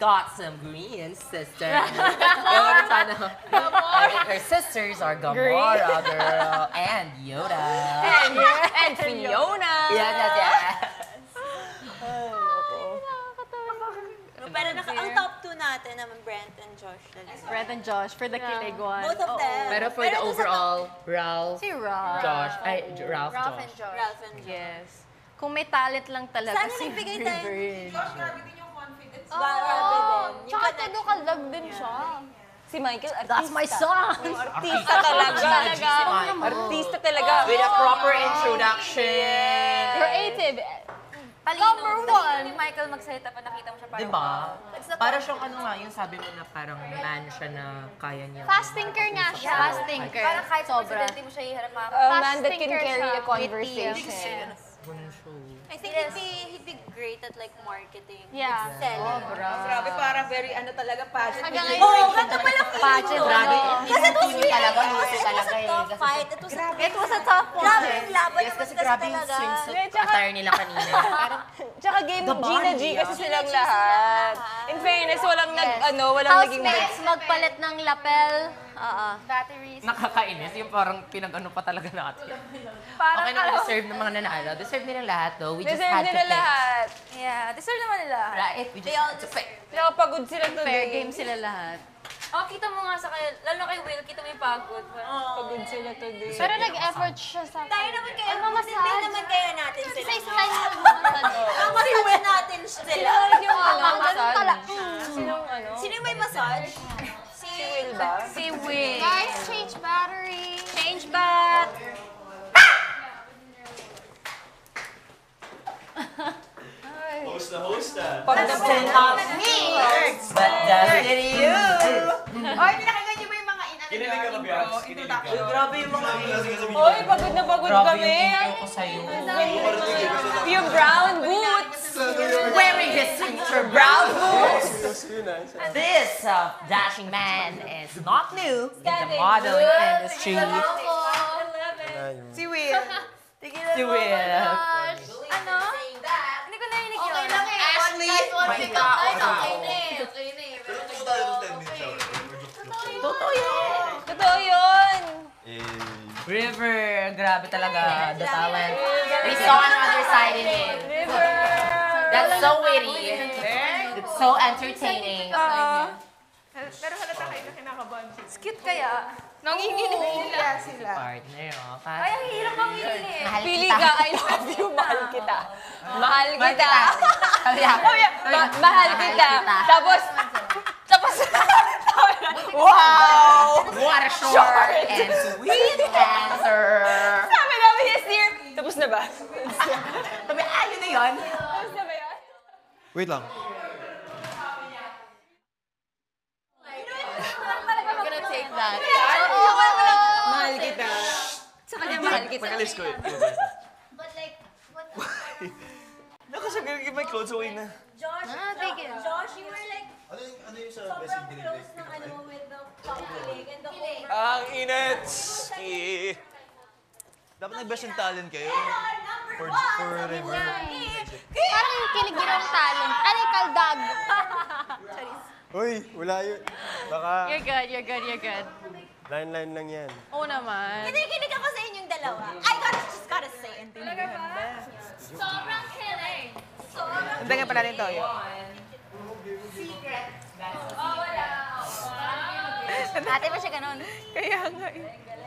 got some green sisters. Her sisters are Gamora, girl, and Yoda. And Fiona. Yeah. Pero ang top 2 natin naman, Brent and Josh. Brent and Josh for the kilig one. Both of them. Pero for the overall, Ralph, Si Ralph. Josh, Ralph, Ralph Josh. and Josh. Ralph and Josh. Yes. Kung may talent lang talaga Sana si nagbigay tayo. River. Grabe din yung confidence. Grabe din. Yung Tsaka connection. tudukalag din siya. Si Michael, artista. That's my son! Artista talaga. Artista talaga. With a proper introduction. Creative. Number one. Ni Michael magsalita pa nakita mo siya parang. Diba? Para siyang ano nga, yung sabi mo na parang man siya na kaya niya. Fast thinker nga siya. Fast thinker. Parang kahit Sobra. presidente mo siya iharap mga A man that can thinker carry siya. a conversation. Ganun siya. I think he'd be great at like marketing. Yeah. Like selling. Grabe, parang very talaga passion. Hanggang Oo, ngayon. ganito pala Pageant, ko. grabe. Kasi it was Hindi talaga, it was talaga a eh. tough Kasi- fight. It was a tough Grabe yung laban Yes, naman kasi grabe yung talaga. swimsuit attire nila kanina. Parang, Tsaka game The Gina G body, kasi silang lahat. In fairness, walang walang naging Housemates, magpalit ng lapel. Batteries. nakakainis. Yung parang pinag-ano pa talaga natin. Parang Okay naman, deserve ng mga nanalo. Deserve nila lahat though. We just Deserve had to nila pick. lahat. Yeah, deserve naman nila. Right? We just had to pick. Nakapagod sila today. Fair game sila lahat. Oh, kita mo nga sa kaya, lalo kay Will, kita mo yung pagod. Pagod sila today. Pero nag-effort siya sa... Tayo naman kaya, Ang mamassage. hindi naman kaya natin sila. Isa-isa tayo magmamassage. Ang massage natin sila. Yung Ganun massage. pala. Sinong ano? Sino yung may massage? Si Will ba? Si Will. Guys, change battery. Change back. Host na host ah. Pag-send off me, but doesn't you? Oy, pinakinggan niyo ba yung mga Kinilig ka ba, Bianx? Kinilig ka. Grabe yung mga Hoy, pagod na pagod Grabe kami. yung intro ko sa'yo. Yung brown boots. Wearing his signature brown boots. This dashing man is not new in the modeling industry. Si Will. Si Will. Ano? Hindi ko narinig yun. Okay lang eh. Ashley, Okay na eh. Okay na eh. Pero gusto tayo ng 10 minutes ah. Totoo yun. Totoo yun. River, grabe talaga, the talent. We saw another side in him. That's so witty. It's so entertaining. Pero halata kayo na kinakabahan sila. Cute kaya. Nanginginig sila. Partner, oh. Ay, ang hirap ang hindi. Mahal Pili kita. ka, I love you, mahal kita. Mahal kita. Sabi niya, Mahal kita. Tapos, wow! what a short and sweet answer. Sabi namin, yes dear. Tapos na ba? Sabi, yun na yun. Tapos na ba yan? Wait lang. I'm gonna take that. Mahal kita. Sa kanya, mahal kita. Pag-alis ko eh. But like, what? Nakasagay my clothes away na. Josh, Take it. Josh, you were like Ano yung sa sobrang close ng ano mo with the pakilig and the over. Ang init! Ski! Dapat nag-best in talent kayo. For River. Parang yung kilig yun ang talent. Ano yung kaldag? Uy, wala yun. Baka You're good, you're good, you're good. line-line lang yan. Oo naman. Kinikilig ako sa inyong dalawa. Just gotta say. Sobrang kilig. Ang daga pala rin Toyo. Ate ba siya ganun? Kaya nga eh.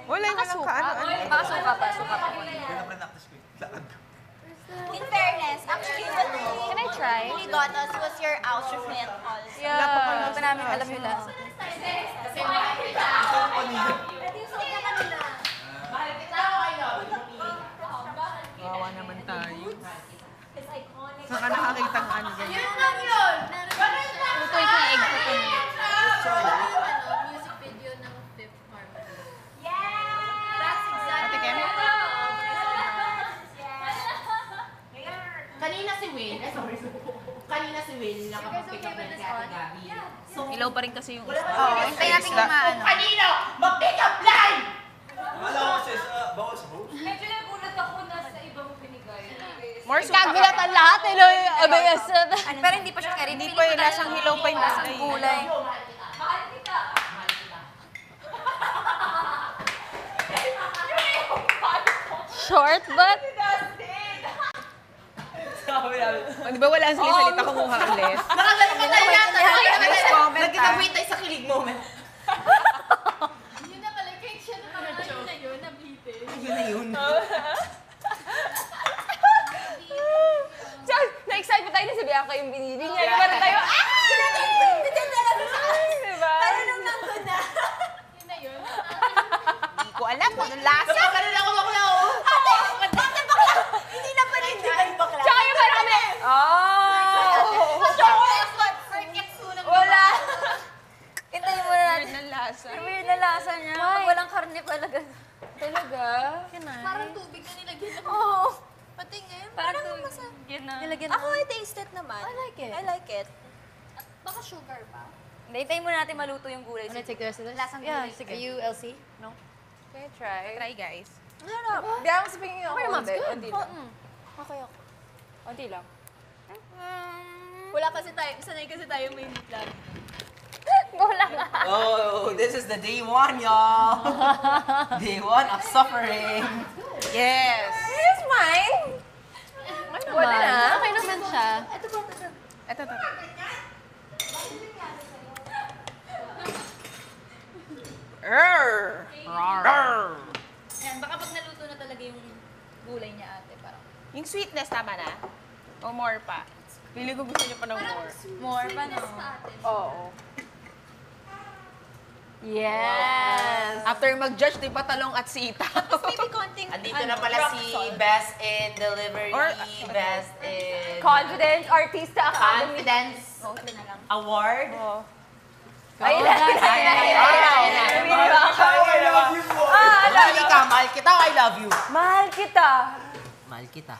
Wala yung walang kaano-ano. Baka suka pa, suka pa. In fairness, actually, what Can I try? really got us was your outfit also. Yeah. Hindi pa namin alam yung lasa. Kawawa naman tayo. Saan ka nakakita ng ano ganyan? Lutoy ko yung egg ko po niya. Music video ng Fifth Harmony. Ate Kem? Kanina si Will, kanina si Will, nakapag-pick up na si Ate Gabi. So, Ilaw pa rin kasi yung... Oo, hintayin natin kung maano. kanino, mag-pick up line! Wala ko kasi bawal sa host. Medyo nagulat ako na sa ibang binigay. More suka. Kagulatan lahat, Eloy. ABS. Pero hindi pa siya carry. Hindi pa yung lasang hilaw pa yung gulay. Gulay. Short, but... Oh, di ba wala ang salita kumuha ulit? Nakagaling ka tayo yata. Comment, Nagkikawait tayo sa kilig moment. Yun na pala, cake siya na parang yun na yun, nabitin. Yun na yun. Na-excite pa tayo na si Bianca yung binili niya. Di ba rin tayo, diba? Pero nung nandun na. Yun na yun. Hindi ko alam kung anong lasa. Kapag ako bakla, oh. Ate, bakla! Hindi na pala hindi kayo bakla. Tsaka yung parang kami. Wala. Hintayin mo na natin. Weird ng lasa. Weird na lasa niya. Pag walang karne pala ganun. Talaga? Parang tubig na nilagyan ng... Oo. Pati ngayon, Parang parang tubig. masarap. Yun na. Nilagyan ako, I taste it naman. I like it. I like it. Baka sugar pa. Hintayin muna natin maluto yung gulay. Wanna take the rest of this? Lasang Yeah, gulay. sige. Are you Elsie? No? Okay, try. Try, guys. Harap. Bianca, sabihin niyo ako. Okay naman, babe. Onti lang. Okay ako. Unti lang. Wala kasi tayo, sanay kasi tayo may meat lang. Oh, this is the day one, y'all. Day one of suffering. Yes. Here's mine. Wala na. Okay naman siya. Ito. Ayan, baka pag naluto na talaga yung gulay niya ate, parang... Yung sweetness, tama na? O more pa? Pili ko gusto niyo pa ng more. More pa, no? Oo. Yes. After mag-judge, di ba talong at sita? Maybe konting... Andito na pala si Best in Delivery, Or- Best in Confidence Artista Academy. Confidence Award. Ay, Mahal ka, mahal kita, I love you. Mahal kita. Mahal kita.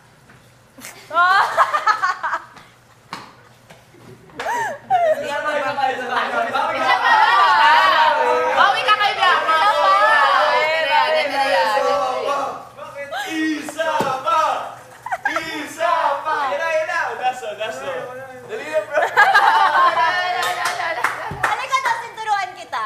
Bawi ka kay Bianca. Isa pa! Isa pa! Yan na! That's all. Dali na, bro. Halika na, sinturuan kita.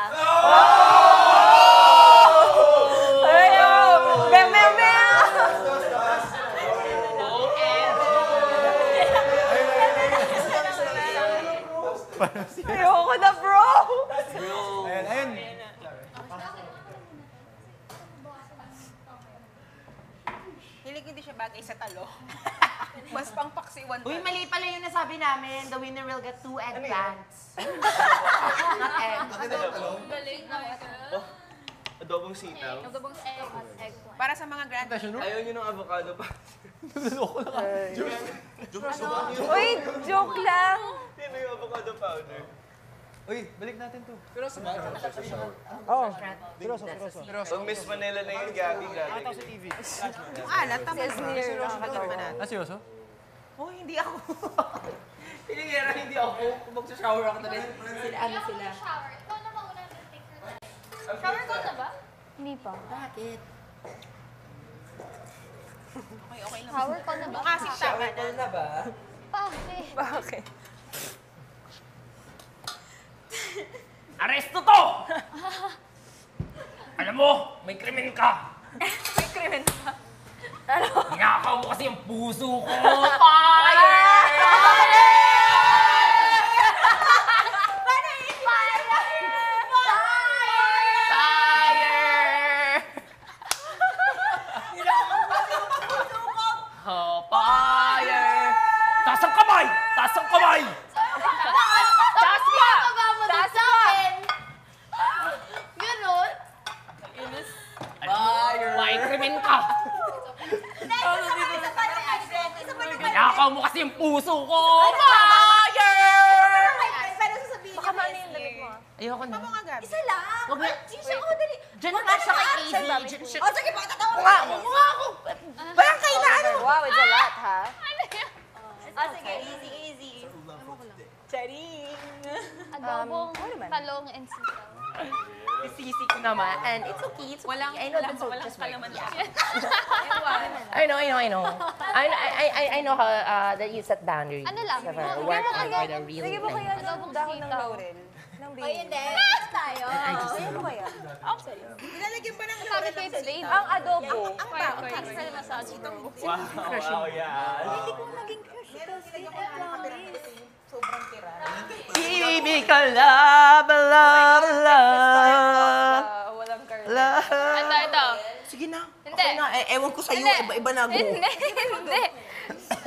Ayoko na, bro! Ayun. Hilig hindi siya bagay sa talo. Mas pangpaksiwan Uy, pa. mali pala yung nasabi namin. The winner will get 2 eggplants. Not egg. Galing na ito. Adobong sitaw. Para sa mga grand. Ayaw nyo ng avocado pa. Uy, joke lang. Sino yung avocado powder? Uy, balik natin to. Pag Miss Manila na yun, gabi. Alat, tama na. Seryoso pa natin. Ah, seryoso? Oh, hindi ako. Pinigera, hindi ako. Kung magsashower ako talaga. Ano sila? Shower. Ikaw na mauna ng take your time. Shower ko na ba? Hindi pa. Bakit? Okay lang. Power ko na ba? Kasi tama na. ba? Bakit? Bakit? Aresto to! Alam mo, may krimen ka. May krimen pa. Ninakaw mo kasi yung puso ko. Fire! Taas ang kamay! Taas ang kamay! Taas pa! Taas sa akin! Ganon? May krimen ka. Ninakaw mo kasi yung puso ko. Fire! Pero sasabihin niya, Mali yung damit mo. Ayoko na. Mga gabi. isa lang. Wag na. Siya ako, dali. Diyan na siya kay Easy. Diyan siya. O, sige, pakatatawa mo. Mukha ako. Parang kayo na ano. Wow, it's a lot, ha? Sige, easy. Adobong talong and sitaw. Sisi ko naman. And it's okay. It's okay. I know that's just right. I know. I know how that you set boundaries. Ano lang? For work and for the real Sige ba thing. kaya ng dahon ng laurel? Ng Ay, hindi. Tayo. Sige ba kaya? Nilalagyan ba ng Sabi ko yung babe. Ang adobo. Extra massage bro. Wow, yan. Hindi ko naging crush ito. Sige ko sobrang tira. Ibig ka love. Walang curl. Ito. Sige na. Hindi. Okay na. Ewan ko sa'yo. Hindi. Iba na go. Hindi.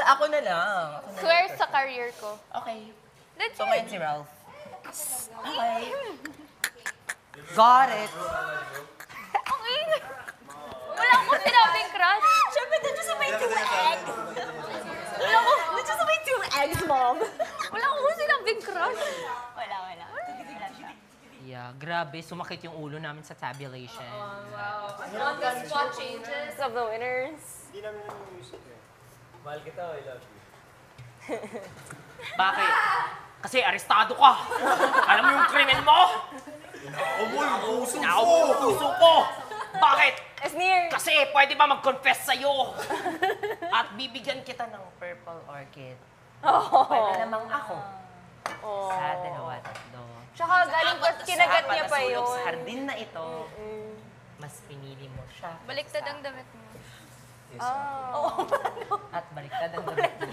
Ako na lang. Swear sa career ko. Okay. That's So, it. ngayon si Ralph. Okay. Got it. Ang ingay. Wala akong sinabing crush. Siyempre, doon siya sa may 2 eggs. Doon siya sa may 2 eggs, mom. Wala akong sinabing crush. Wala. Yeah, grabe. Sumakit yung ulo namin sa tabulation. On the spot changes. Of the winners. Mahal kita, I love you. Bakit? Kasi arestado ka. Alam mo yung krimen mo? Inaabo yung puso ko. Bakit? Esnir. Kasi pwede ba mag-confess sa'yo? At bibigyan kita ng purple orchid. Pwede namang ako. Sa dalawa, tatlo. Tsaka galing pa, kinagat niya pa Sa yun. hardin na ito, mas pinili mo siya. Baliktad ang damit mo. At baliktad ang damit mo.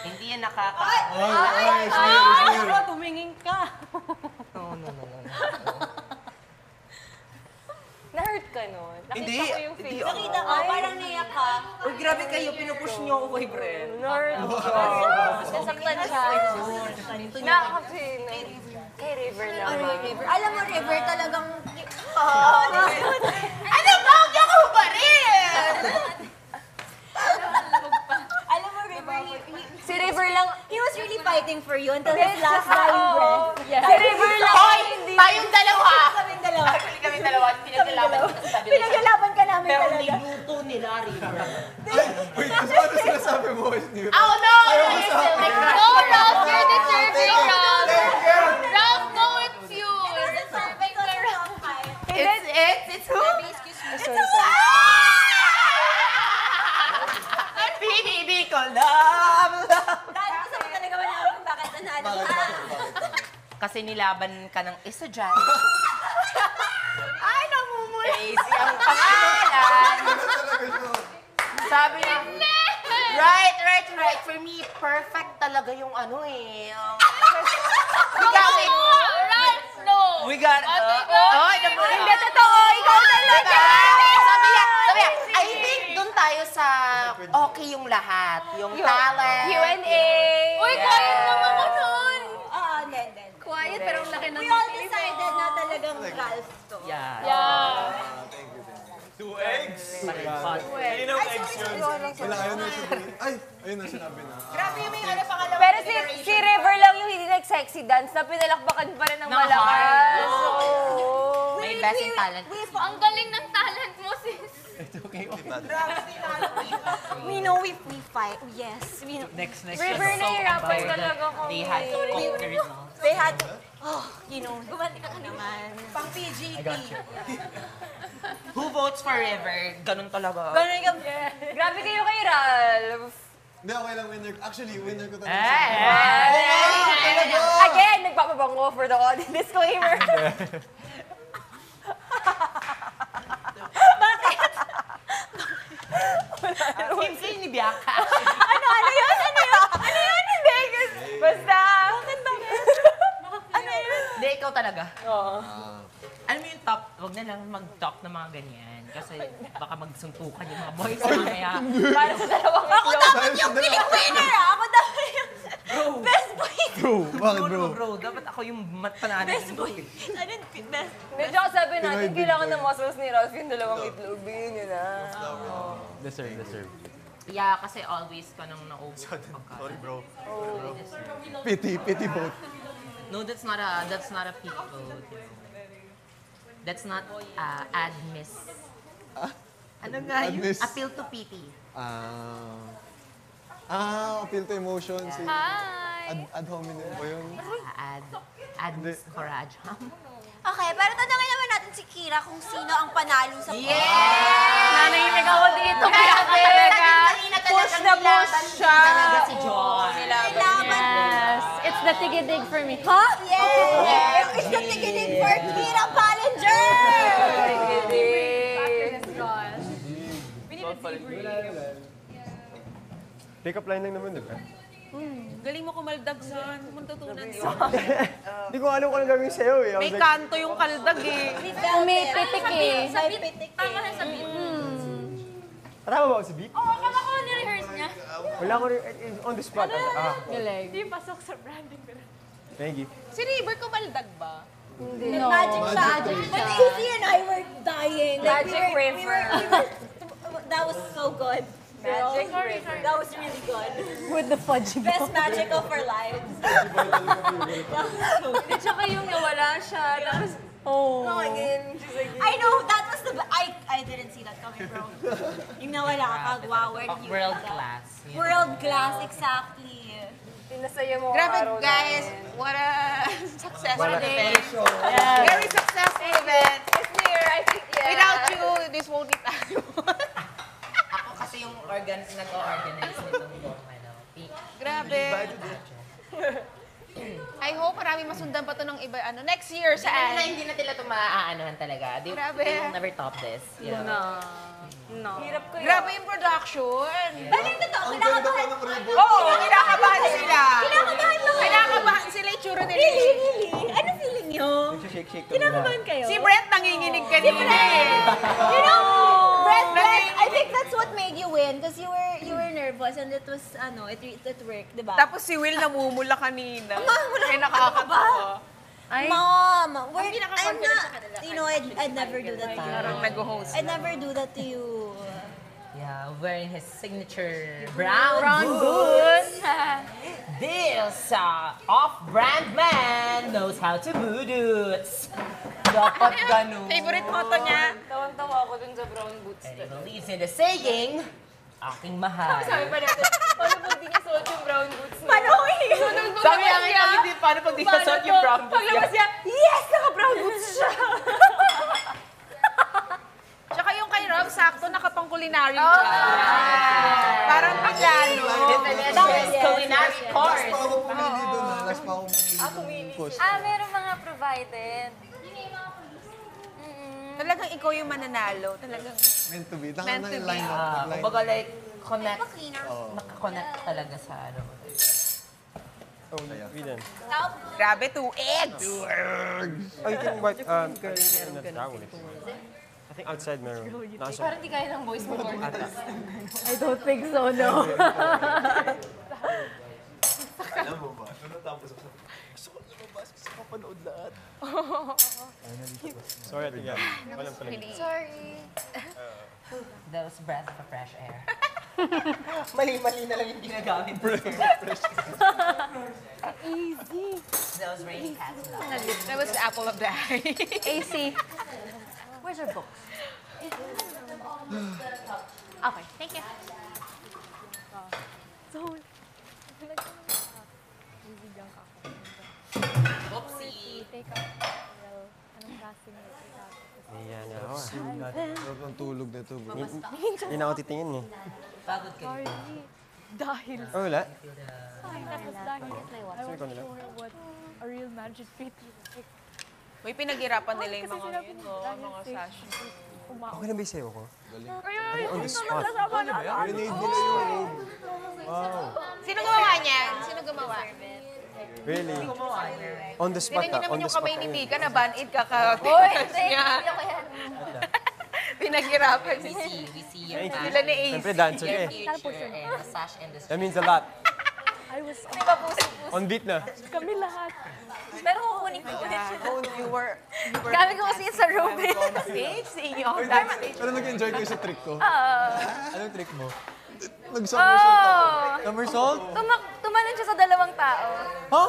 Hindi yan nakaka... Tumingin ka. No. Na-hurt ka nun. Nakita ko yung face. Nakita ko, parang naiyak ka. Uy, grabe kayo, pinupush niyo ako kay Brent. Na-hurt ka. Nasaktan siya. Na, kasi, kay River naman. Alam mo, River, talagang... Ano ba? Huwag ako ba rin? Alam mo, River, Si River lang, he was really fighting for you until his last dying breath. si River lang, Hoy! hindi. Tayong dalawa! Kaming dalawa. Actually, kami dalawa. Pinaglalaban kita sa tabulation. Pinaglalaban ka namin Pero talaga. niluto nila, River. Wait, ano sinasabi mo? Oh no! You're still my crush. No, Ralph, you're deserving, Ralph. Ralph, no, it's you. You're deserving ka, Ralph. It's who? Sorry. Baby ko love. Dahil gusto mo talaga malaman kung bakit nanalo ka. Kasi nilaban ka ng isa dyan. Ay, namumula. Crazy ang pangalan. Sabi niya, right. For me, perfect talaga yung ano eh. We got it. Ralph, no. We got it. Hindi totoo, ikaw talaga. Sabi niya, I think dun tayo sa okay yung lahat. Yung talent. Q&A. Uy, quiet lang ako nun. Hindi. Quiet, pero ang laki ng We all decided na talagang Ralph to. Yeah. 2 eggs? Parehas. Ilang eggs yun? Wala, ayun na sabihin. Ay, ayun na sinabi na. Grabe yung may ano pangalawa. Pero si River lang yung hindi nag-sexy dance na pinalakbakan pa rin ng malakas. Oo. May best in talent. Ang galing ng talent mo, sis. We know we fight. Yes. We know. Next. River, nahihirapan talaga kami. They had to cope the results. They had to, you know, gumanti ka naman. Pang PGT. Who votes for River? Ganun talaga. Ganun yung... Grabe kayo kay Ralph. Hindi, okay lang, winner. Actually, winner ko talaga. Again, nagpapabango for the audience. Disclaimer. Team kayo ni Bianca. Ano yun? Hindi. Basta. Bakit? Ano yun? Hindi, ikaw talaga. Oo. Alam mo yung top, wag na lang mag-talk ng mga ganyan. Kasi baka magsuntukan yung mga boys mamaya. Para sa dalawang Ako itlog. dapat yung winner ah! Ako dapat yung best boy! Bro, bakit bro? Bro, dapat ako yung panalo. Best boy! Ano yung best? Medyo sabi natin, kailangan ng muscles ni Ralph yung dalawang itlog. Bigyan nyo na. Deserve. Yeah, kasi always ka nang na-over. Sorry, bro. Pity vote. No, that's not a peak vote. That's not admiss. Ano nga yun? Admiss. Appeal to pity. Appeal to emotion. Si Hi. ad hominem ba yun? Admiss corrage. Okay, pero tanongin naman natin si Kira kung sino ang panalo sa Nanahimik ako dito. Kaya talaga. Push na push siya. Talaga si John. Yes. It's the tigidig for me. Huh? Yes! It's the tikinig for Kira Ballinger! Pick-up line lang naman, di ba? Galing mo kumaldag son. Muntutunan sa. Hindi ko alam kung ano gagawin sa'yo eh. May kanto yung kaldag eh. May pitik eh. May pitik Tama na sa beat. Tama ba ako sa beat? Oo, akala ko ni-rehearse niya. Wala ko rin, on the spot. Galing. Hindi pasok sa branding. Thank you. Si River kumaldag ba? Magic shot. But Izzy and I were dying. Magic river. That was so good. Magic river. That was really good. With the fudge Best magic of our lives. Hindi, tsaka yung nawala siya. Tapos, I know, that was the... I didn't see that coming, bro. Yung nawala ka, wow, where did you World get that? class. World class, exactly. pinasaya mo ang Grabe araw guys, namin. what a successful What a event. Yes. Very successful event. It's clear, I think, yeah. Without you, this won't be tayo. Ako kasi yung nag-organize nitong buong Grabe. I hope marami masundan pa to ng iba. Next year, saan? Hindi na nila ito maaanuhan talaga. They will never top this. You know? No. Hirap ko yun. Grabe yung production. Pero yung totoo, kinakabahan mo. Oo, kinakabahan sila. Kinakabahan mo. Kinakabahan sila yung tsura nila. Really? Ano feeling nyo? Shake Kinakabahan kayo? Si Brent nanginginig kanina eh. You know, Brent, I think that's what made you win because you were nervous and it was, it worked, di ba? Tapos si Will namumula kanina. May nakakatawa. Mom, I'm not, I'd never do that to you. Parang nag-host. I'd never do that to you. Yeah, wearing his signature brown boots. This off-brand man knows how to boots. Dapat ganun. Favorite motto niya. Tawang-tawa ako dun sa brown boots. And he believes in the saying, aking mahal. Sabi pa natin, paano pag di niya suot yung brown boots mo? Paano ko Sabi niya ngayon, hindi paano pag di nasot yung brown boots niya. Paglabas niya, yes! Naka-brown boots siya! Tsaka yung kay Rob, sakto nakapang-culinary siya. Parang Pilano. Culinary course. Last pa ako pumili doon ha. Last pa ako pumili doon. Meron mga provided. Talagang ikaw yung mananalo. Talagang Meant to be. Meant to be. Line up. Kumbaga like, nakakonect talaga sa ano. Oh, we done. grabe, 2 eggs. Oh, you can wipe, I think outside meron. Nasa. Parang di kaya ng voice mo. I don't think so, no. Alam mo ba? Nung natapos ako, gusto ko lumabas, gusto ko panood lahat. Sorry, Ate Gabby. Walang pala. Sorry. That was breath of fresh air. Mali-mali na lang yung ginagamit. Easy. That was raining cats. That was the apple of the eye. AC. Where's our books? Okay, thank you. So, Oopsie. Ayan nga ako. Huwag ng tulog na ito, bro. Hindi na ako titingin eh. Pagod kayo. dahil. Oh, wala? Tapos dahil, I Sino ko wasn't nila? sure what a real magic feat looks like. May pinaghirapan nila yung Kasi mga sinabi yun, mo, no? dahil Mga stage, sash. Okay na ba yung sayo ko? Ay, On the spot. Grenade nila yung Wow. Sino gumawa niyan? Sino gumawa? Really? On the spot Tingnan ka. naman On the yung spot kamay ka. ni Mika na ban-aid kaka Uy, niya. Pinaghirapan We niya. see your Sila ni Ace. Siyempre, dancer ka eh. future in the sash industry. That means a lot. I was, On beat na. kami lahat. Pero kukunin ko ulit siya. You were Gamit ko kasi sa room eh. stage, seeing you on Pero that stage. nag-enjoy ko sa trick ko. Anong trick mo? Nag-somersault ako. Somersault? Tumalon siya sa dalawang tao. Ha?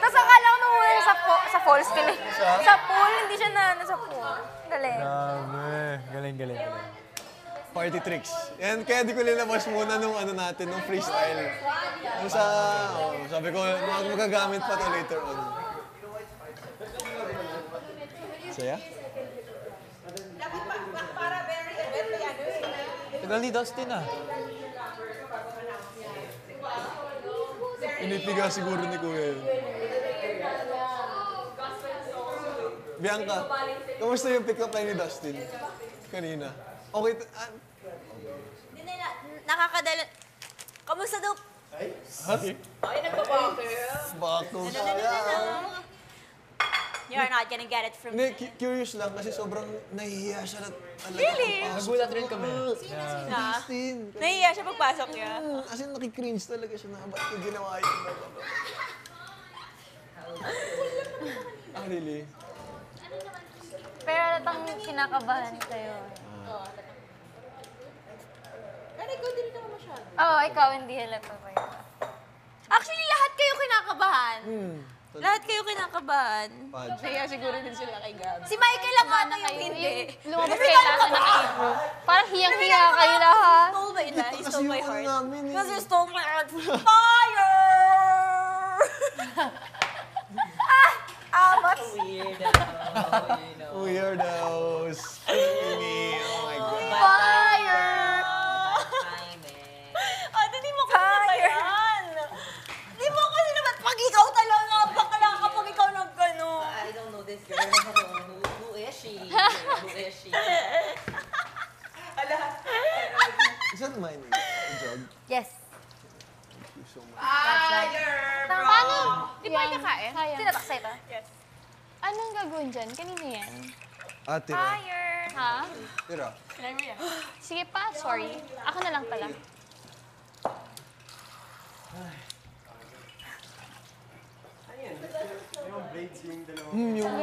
Tapos akala ko nung una sa falls kami. Sa pool, hindi siya sa pool. Galing. Grabe. Galing. Party tricks. Yan, kaya di ko nilabas muna nung natin, nung freestyle. Nung sabi ko, magagamit pa to later on. Saya? Tagal ni Dustin ah. Inipiga siguro ni Kuya yun. Bianca, kamusta yung pick-up line ni Dustin? Kanina. Okay, Nakakadala. Kamusta daw? Ay, Bako siya. You're not gonna get it from Hindi, curious lang kasi sobrang nahihiya siya na talaga. Really? Nagulat rin kami. Dustin. Nahiya siya pagpasok niya. As in, nakikringe talaga siya na, ba't ko ginawa yun? Ah, really? Pero halatang kinakabahan kayo. Pero ikaw din naman masyado. Oo, ikaw hindi halata kayo. Actually, lahat kayo kinakabahan. Lahat kayo kinakabahan. Kaya siguro din sila kay Gab. Si Michael lang ata yung hindi. Lumabas kayo lahat na naka-intro. Parang hiyang-hiya kayo lahat. Stole my life. You stole my yung heart. ano namin eh. Because you stole my heart. Fire! What's Weirdos. Amy, oh my God. fire? Di mo kasi naman. Di mo kasi naman pag ikaw talaga, bakla kapag ikaw nagkano. I don't know this girl. Who is she? Who is she? Is that mine? A jug? Yes. Thank you so much. Paano? Di ba kayo kakain? Tinataksa ito? Yes. Anong gagawin dyan? Kanina yan. Ah, tira. Ha? Tira. Sige pa, sorry. Ako na lang pala.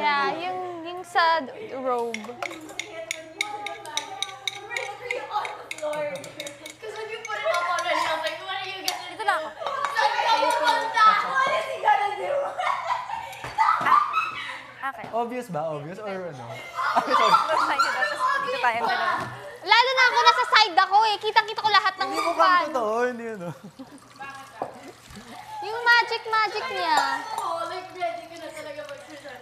Yeah, yung sa robe. Because when you put it up already, I was like, what are you gonna do? Dito lang ako. What is he gonna do? Okay. Obvious ba? Obvious or ano? Dito tayo dalawa. Lalo na ako, nasa side ako eh. Kitang-kita ko lahat ng Hindi mo mukha. kang totoo, hindi ano. Yung magic niya. Oh, like, ready ka na talaga mag-present.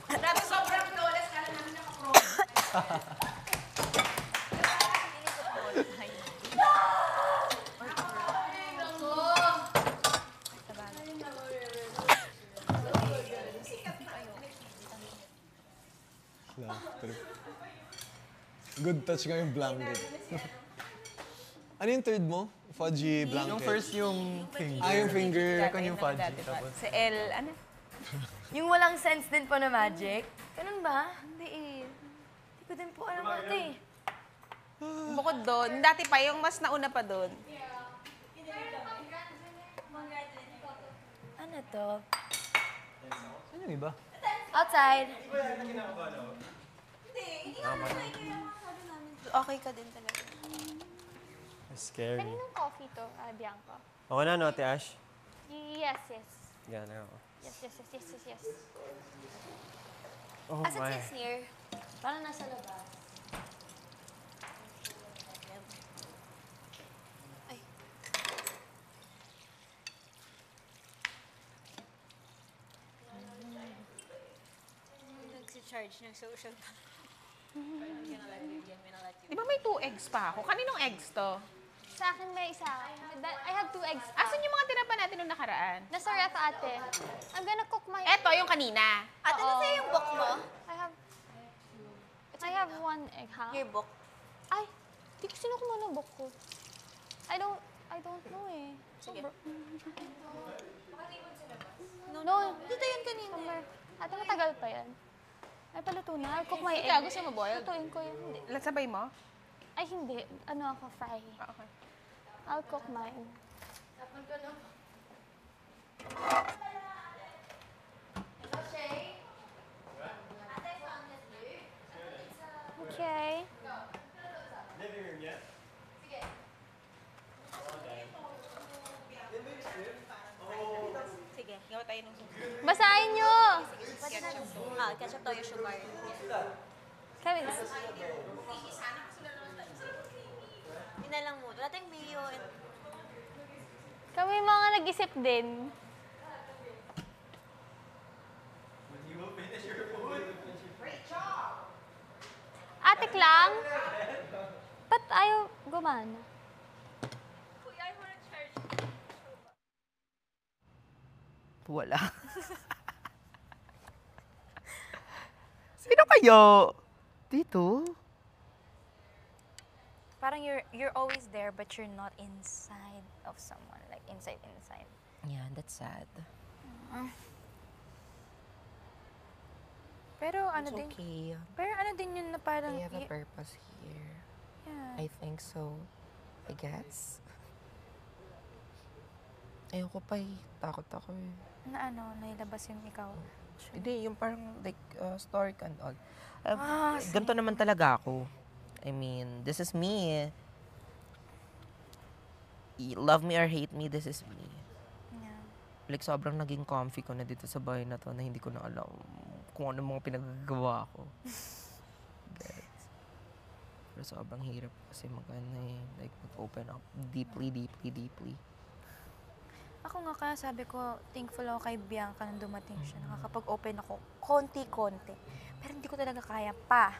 Dati sobrang flawless ka na namin naka-pro. Good touch nga yung blanket. Ano yung third mo? Fudgy blanket? Yung first yung finger. Ah, yung finger. Second yung fudgy. Tapos, Si El, ano? Yung walang sense din po na magic. Ganun ba? Hindi eh. Hindi ko din po alam ito eh. Bukod doon, dati pa yung mas nauna pa doon. Ano to? saan yung iba? Outside. Okay ka din talaga. Scary. Kaninong coffee to, Bianca? Okay na, no, Ate Ash? Yes, yes. Yan na ako. Yes, yes, yes, yes, yes, yes. Oh Asan my. si Sneer? Parang nasa labas. Ay. Nagsi-charge ng social. Di ba may 2 eggs pa ako? Kaninong eggs to? Sa akin may isa. I have 2 eggs. Asan yung mga tinapa natin nung nakaraan? Nasa ref ate. I'm gonna cook my... Eto, yung kanina. Ate, nasa yung book mo? I have 1 egg, ha? Your book. Ay, di ko sino kumuha ng book ko. I don't know eh. Sige. No. Dito yun kanina. Somewhere. Ate, matagal pa yan. Ay, paluto na. I'll cook my egg. Ikaw, gusto mo boiled? Lutuin ko yun. Hindi. Sabay mo? Ay, hindi. Ano ako, fry. Okay. I'll cook mine. Okay. Sige, gawa tayo ng Basahin nyo! ketchup tayo, sugar. Kevin, Yun na lang mo. Wala tayong mayo. kami mga nag-isip din. When you will finish your gumana. Wala. Sino kayo? Dito? Parang you're always there but you're not inside of someone. Like inside. Yeah, that's sad. Pero ano It's din, okay. pero ano din yun na parang, They have a purpose here. yeah. I think so. I guess. Ayoko pa eh. Takot ako eh. Na ano, nailabas yung ikaw. Hindi, yung parang like story and all. Sige. Ganito naman talaga ako. I mean, this is me. Love me or hate me, this is me. Yeah. Like, sobrang naging comfy ko na dito sa bahay na to na hindi ko na alam kung ano mga pinagagawa ko. Gets. Pero sobrang hirap kasi like, mag-open up deeply. Ako nga kaya sabi ko, thankful ako kay Bianca nung dumating siya. Nakakapag-open ako konti-konti. Pero hindi ko talaga kaya pa.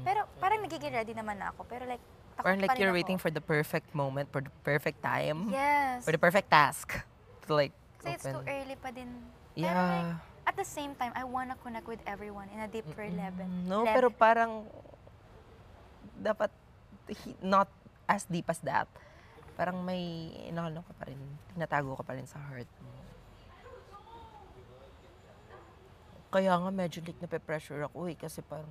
Pero parang nagiging ready naman na ako. Pero like, takot Parang like pa rin you're ako. waiting for the perfect moment, for the perfect time. Yes. For the perfect task. To like, Kasi it's too early pa din. Pero Yeah. like, at the same time, I wanna connect with everyone in a deeper level. No, pero parang dapat not as deep as that. Parang may ka pa rin, tinatago ka pa rin sa heart mo. Kaya nga medyo like nape-pressure ako eh kasi parang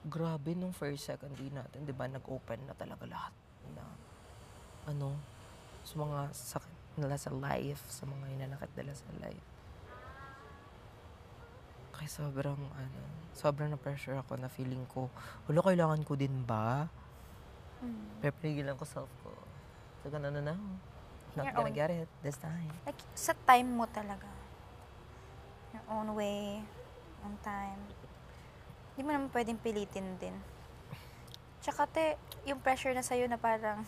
grabe nung first second day natin, 'di ba? Nag-open na talaga lahat na sa mga sakit nila sa life, sa mga hinanakit nila sa life. Kaya sobrang na-pressure ako na feeling ko, wala, kailangan ko din ba? Pero pinigilan ko self ko. So, ganun na. Not Your gonna own. get it this time. Like, sa time mo talaga. Your own way, on time. Hindi mo naman pwedeng pilitin din. Tsaka yung pressure na sa'yo na parang,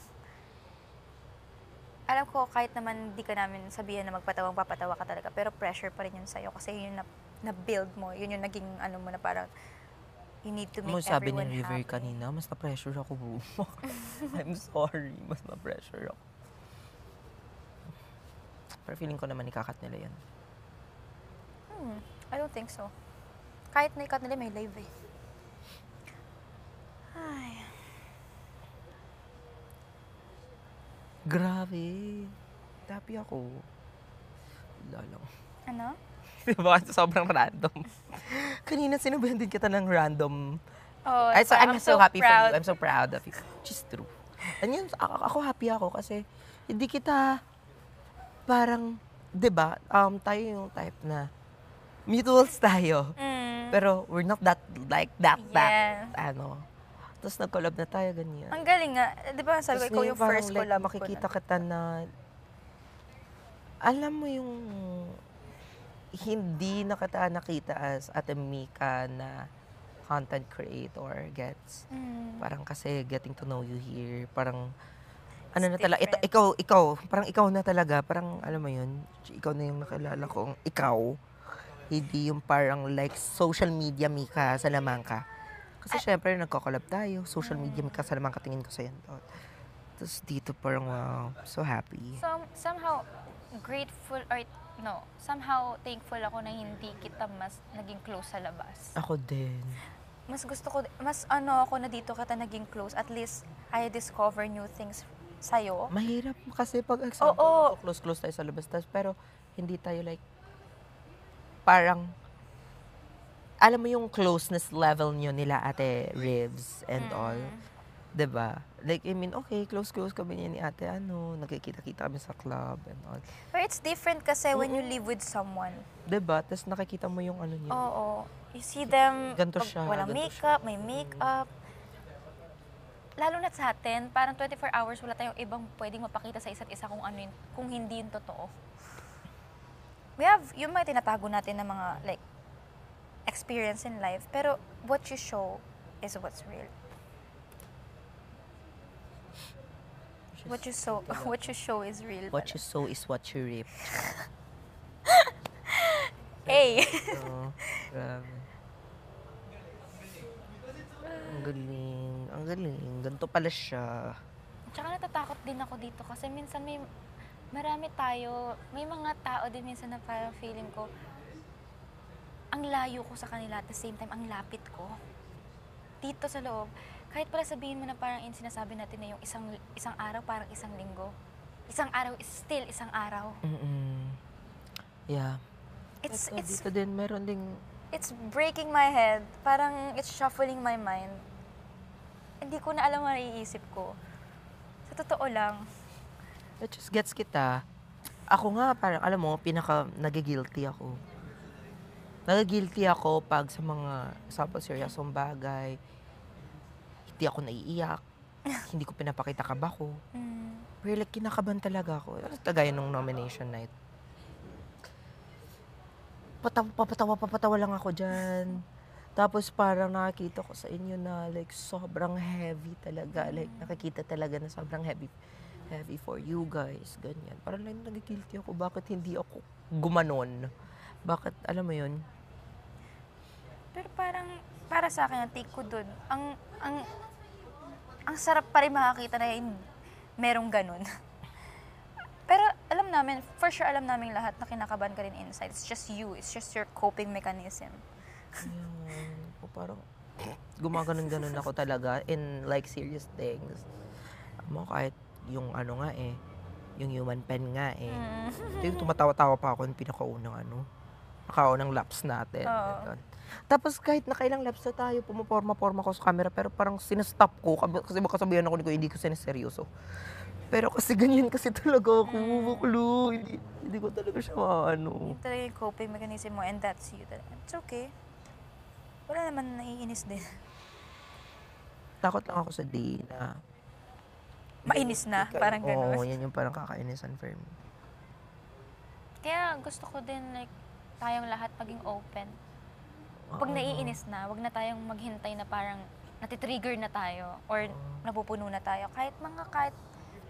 alam ko kahit naman di ka namin sabihan na papatawa ka talaga, pero pressure pa rin yun sa'yo kasi yun yung na-build mo, yun yung naging mo na parang, you need to make Sabi everyone ni River happy. kanina, mas na-pressure ako. I'm sorry, mas na-pressure ako. Pero feeling ko naman ikakat nila yan. I don't think so. Kahit na ikat nila, may live eh. Ay. Grabe. Happy ako. Wala lang. Ano? Diba? Sobrang random. Kanina sinabihan din kita ng random. Oh, I'm so happy proud. for you. I'm so proud of you. Which is true. And yun, ako happy ako kasi hindi kita parang, diba, tayo yung type na mutuals tayo. Pero we're not that, like that, Tapos nag-collab na tayo, ganyan. Ang galing nga. Di ba sabi ko, ikaw yung first collab ko makikita kita na, alam mo yung, hindi na kita nakita as Ate Mika na content creator, gets? Parang kasi getting to know you here, parang, ano na talaga, ikaw, parang ikaw na talaga, parang, alam mo yun, ikaw na yung nakilala kong ikaw, hindi yung parang like social media Mika Salamanca. Kasi syempre, nagko-collab tayo, social media Mika Salamanca, tingin ko sa yan. Tapos dito parang, wow, so happy. Somehow, grateful, or no, somehow thankful ako na hindi kita mas naging close sa labas. Ako din. Mas gusto ko, ako na dito kita naging close. At least, I discover new things sa'yo. Mahirap kasi pag example, close tayo sa labas. Pero hindi tayo like, parang, alam mo yung closeness level nyo nila Ate Ribs and all. Diba? Like, I mean, okay, close kami niya ni Ate, nagkikita-kita kami sa club and all. But it's different kasi when you live with someone. Diba? Tapos nakikita mo yung ano niya. Oo. You see them, Ganto siya. walang ganto makeup, may makeup. Lalo na sa atin, parang 24 hours wala tayong ibang pwedeng mapakita sa isa't isa kung ano yun, kung hindi yun totoo. We have, yung mga tinatago natin na mga, like, experience in life, pero what you show is what's real. What you show is real. What you sow is what you reap. Hey! Grabe. Ang galing. Ganito pala siya. Tsaka natatakot din ako dito kasi minsan may mga tao din minsan na parang feeling ko, ang layo ko sa kanila at the same time, ang lapit ko. Dito sa loob, kahit pala sabihin mo na parang sinasabi natin na yung isang araw parang isang linggo. Isang araw is still isang araw. Yeah. It's Dito din, meron ding... It's breaking my head. Parang it's shuffling my mind. Hindi ko na alam ang naiisip ko. Sa totoo lang. It just gets kita. Ako nga, parang, alam mo, nagigilty ako. Nagigilty ako pag sa mga, example, seryosong bagay. Hindi ako naiiyak. Hindi ko pinapakita kaba ko. Pero like, kinakaban talaga ako. Tagay nung nomination night. Papatawa lang ako dyan. Tapos parang nakakita ko sa inyo na like sobrang heavy talaga. Like nakikita talaga na sobrang heavy for you guys. Ganyan. Parang like nagigilty ako. Bakit hindi ako gumanon? Bakit, alam mo yun? Pero parang, para sa akin, ang take ko dun, ang sarap pa rin makakita na merong ganun. Pero alam namin, for sure alam namin lahat na kinakabahan ka rin inside. It's just you. It's just your coping mechanism. O parang gumaganon-ganon ako talaga in like serious things. Mo kahit yung ano nga yung human pen nga yung tumatawa-tawa pa ako yung pinakaunang nakaunang laps natin. Tapos kahit nakailang laps na tayo, pumaporma-porma ko sa camera, pero parang sinastop ko kasi baka sabihan ako hindi ko siniseryoso. Pero kasi ganyan kasi talaga ako, baklo. Hindi ko talaga siya Yung talaga yung coping mechanism mo and that's you. It's okay. Wala naman naiinis din. Takot lang ako sa day na... Mainis na, parang gano'n. Oo, yan yung parang kakainisan for me. Kaya gusto ko din like tayong lahat maging open. Pag naiinis na, wag na tayong maghintay na parang natitrigger na tayo or napupuno na tayo. Kahit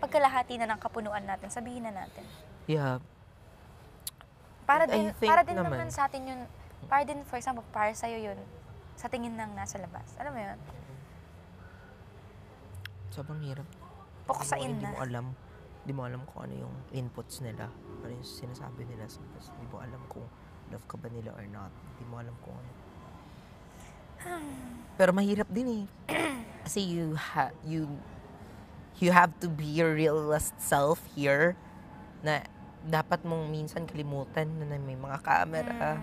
pagkalahati na ng kapunuan natin, sabihin na natin. Yeah. Para din naman sa atin yun, para din, for example, para sa'yo yun, sa tingin ng nasa labas. Alam mo yun? Sobrang hirap. Puksain na. Hindi mo alam kung ano yung inputs nila. Ano yung sinasabi nila. Hindi mo alam kung love ka ba nila or not. Hindi mo alam kung ano. Pero mahirap din Kasi you have to be your realest self here na dapat mong minsan kalimutan na may mga camera.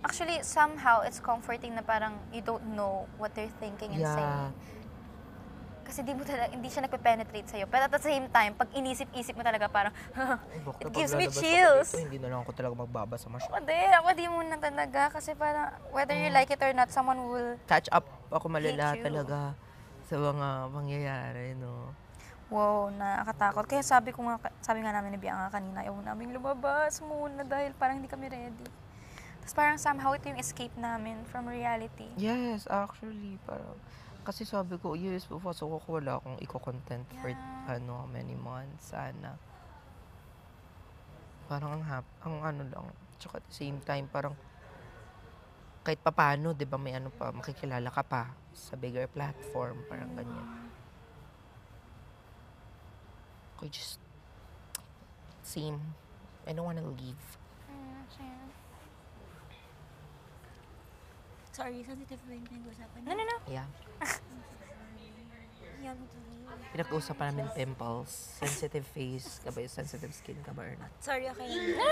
Actually, somehow, it's comforting na parang you don't know what they're thinking and saying. Kasi hindi siya nagpe-penetrate sa'yo. Pero at the same time, pag inisip-isip mo talaga parang, it gives me chills. Hindi na lang ako talaga magbabasa masyado. Ako di muna talaga. Kasi parang, whether you like it or not, someone will catch up ako malala talaga sa mga pangyayari, no? Wow, nakakatakot. Kaya sabi nga namin ni Bianca kanina, ayaw namin lumabas muna dahil parang hindi kami ready. Tapos parang somehow ito yung escape namin from reality. Yes, actually, parang, kasi sabi ko, yes, papasok ako, wala akong i-content for many months, sana. Parang ang ano lang, tsaka at the same time, parang, kahit papaano, di ba, may makikilala ka pa sa bigger platform, parang ganyan. I just, same, I don't wanna leave. Sorry, sensitive ba yung pinag-usapan? No. Yeah. Pinag-uusapan namin pimples, sensitive face, ka ba yung sensitive skin ka ba or not? Sorry, okay. No.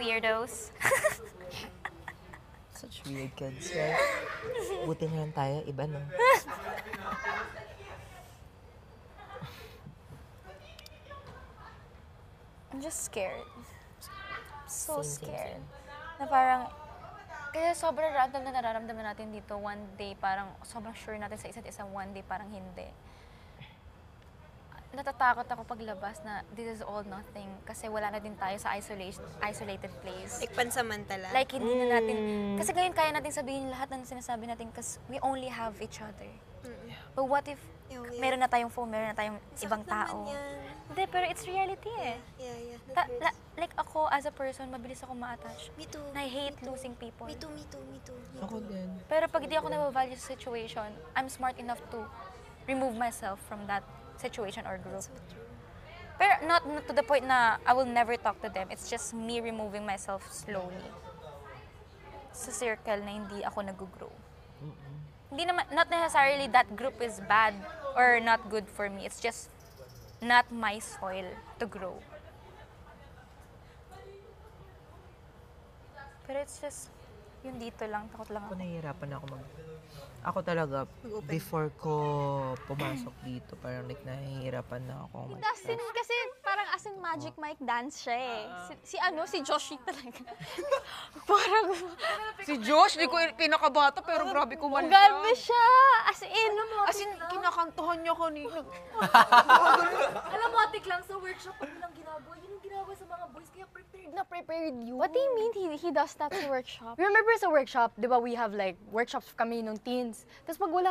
Weirdos. Such weird kids, right? Buti na lang tayo, iba no? I'm just scared. So Same. scared. Na parang, kaya sobrang random na nararamdaman natin dito. One day, parang sobrang sure natin sa isa't isa. One day, parang hindi. Natatakot ako paglabas na this is all nothing. Kasi wala na din tayo sa isolated place. Like pansamantala. Like, hindi na natin, kasi ngayon kaya natin sabihin lahat ng sinasabi natin kasi we only have each other. But what if meron na tayong phone, meron na tayong ibang tao? Hindi, pero it's reality eh. Yeah, that hurts. Like ako, as a person, mabilis ako ma-attach. Me too. And I hate losing people. Me too. Ako din. Pero pag di ako nabavalue sa situation, I'm smart enough to remove myself from that situation or group. So true. Pero not to the point na I will never talk to them. It's just me removing myself slowly sa circle na hindi ako nag-grow. Hindi naman, not necessarily that group is bad or not good for me. It's just not my soil to grow. Pero it's just, yung dito lang, takot lang Ako ako. nahihirapan ako Ako talaga, before ko pumasok dito, parang like nahihirapan na ako. Dustin kasi parang as in Magic Mike dance siya eh. Si Josh talaga. Parang, Si Josh, di ko pinakabata, pero grabe kumanta. grabe siya. As in, Kinakantuhan niya kanina. Alam mo, atik lang sa workshop, pag nilang ginagawa, yun yung ginagawa sa mga boys, kaya prepared you. what do you mean he does that sa workshop? Remember sa workshop, di ba we have like workshops kami nung teens. Tapos pag wala